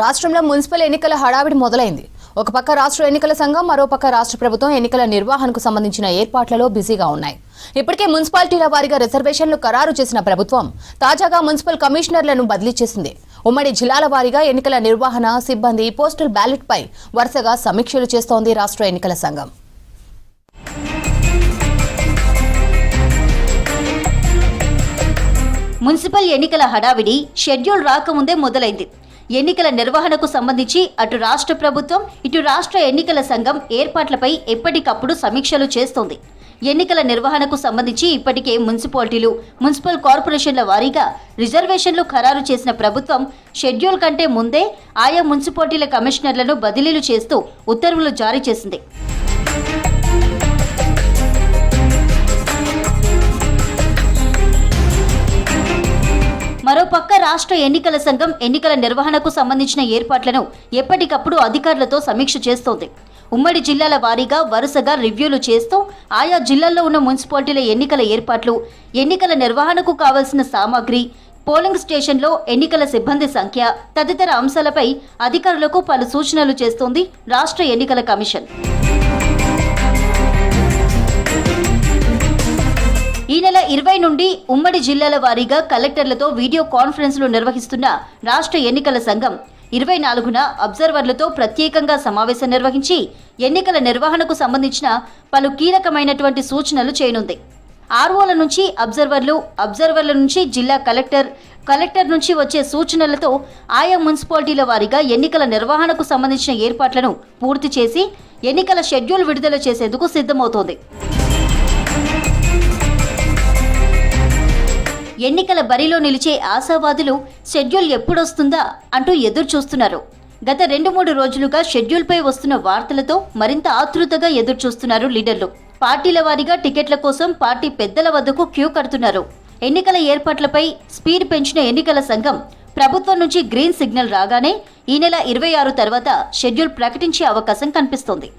రాష్ట్రంలో మున్సిపల్ ఎన్నికల హడావిడి మొదలైంది. ఒక పక్క రాష్ట్ర ఎన్నికల సంఘం, మరో పక్క రాష్ట్ర ప్రభుత్వం ఎన్నికల నిర్వహణకు సంబంధించిన ఏర్పాట్లలో బిజీగా ఉన్నాయి. ఇప్పటికే మున్సిపాలిటీల వారీగా రిజర్వేషన్లు ఖరారు చేసిన ప్రభుత్వం తాజాగా మున్సిపల్ కమిషనర్లను బదిలీ చేసింది. ఉమ్మడి జిల్లాల వారీగా ఎన్నికల నిర్వహణ, సిబ్బంది, పోస్టల్ బ్యాలెట్ పై వరుసగా సమీక్షలు చేస్తోంది రాష్ట్ర ఎన్నికల సంఘం. మున్సిపల్ ఎన్నికల హడావిడి షెడ్యూల్ రాకముందే మొదలైంది. ఎన్నికల నిర్వహణకు సంబంధించి అటు రాష్ట్ర ప్రభుత్వం, ఇటు రాష్ట్ర ఎన్నికల సంఘం ఏర్పాట్లపై ఎప్పటికప్పుడు సమీక్షలు చేస్తోంది. ఎన్నికల నిర్వహణకు సంబంధించి ఇప్పటికే మున్సిపాలిటీలు, మున్సిపల్ కార్పొరేషన్ల వారీగా రిజర్వేషన్లు ఖరారు చేసిన ప్రభుత్వం షెడ్యూల్ కంటే ముందే ఆయా మున్సిపాలిటీల కమిషనర్లను బదిలీలు చేస్తూ ఉత్తర్వులు జారీ చేసింది. మరోపక్క రాష్ట్ర ఎన్నికల సంఘం ఎన్నికల నిర్వహణకు సంబంధించిన ఏర్పాట్లను ఎప్పటికప్పుడు అధికారులతో సమీక్ష చేస్తోంది. ఉమ్మడి జిల్లాల వారీగా వరుసగా రివ్యూలు చేస్తూ ఆయా జిల్లాల్లో ఉన్న మున్సిపాలిటీల ఎన్నికల ఏర్పాట్లు, ఎన్నికల నిర్వహణకు కావలసిన సామాగ్రి, పోలింగ్ స్టేషన్లో ఎన్నికల సిబ్బంది సంఖ్య తదితర అంశాలపై అధికారులకు పలు సూచనలు చేస్తోంది రాష్ట్ర ఎన్నికల కమిషన్. ఈ నెల 20 నుండి ఉమ్మడి జిల్లాల వారీగా కలెక్టర్లతో వీడియో కాన్ఫరెన్స్లు నిర్వహిస్తున్న రాష్ట్ర ఎన్నికల సంఘం 24న అబ్జర్వర్లతో ప్రత్యేకంగా సమావేశం నిర్వహించి ఎన్నికల నిర్వహణకు సంబంధించిన పలు కీలకమైనటువంటి సూచనలు చేయనుంది. ఆర్ఓల నుంచి అబ్జర్వర్ల నుంచి జిల్లా కలెక్టర్ నుంచి వచ్చే సూచనలతో ఆయా మున్సిపాలిటీల వారీగా ఎన్నికల నిర్వహణకు సంబంధించిన ఏర్పాట్లను పూర్తి చేసి ఎన్నికల షెడ్యూల్ విడుదల చేసేందుకు సిద్ధమవుతోంది. ఎన్నికల బరిలో నిలిచే ఆశావాదులు షెడ్యూల్ ఎప్పుడొస్తుందా అంటూ ఎదురు చూస్తున్నారు. గత 2-3 రోజులుగా షెడ్యూల్పై వస్తున్న వార్తలతో మరింత ఆతృతగా ఎదురు చూస్తున్నారు లీడర్లు. పార్టీల వారీగా టికెట్ల కోసం పార్టీ పెద్దల వద్దకు క్యూ కడుతున్నారు. ఎన్నికల ఏర్పాట్లపై స్పీడ్ పెంచిన ఎన్నికల సంఘం ప్రభుత్వం నుంచి గ్రీన్ సిగ్నల్ రాగానే ఈ నెల 26 తర్వాత షెడ్యూల్ ప్రకటించే అవకాశం కనిపిస్తోంది.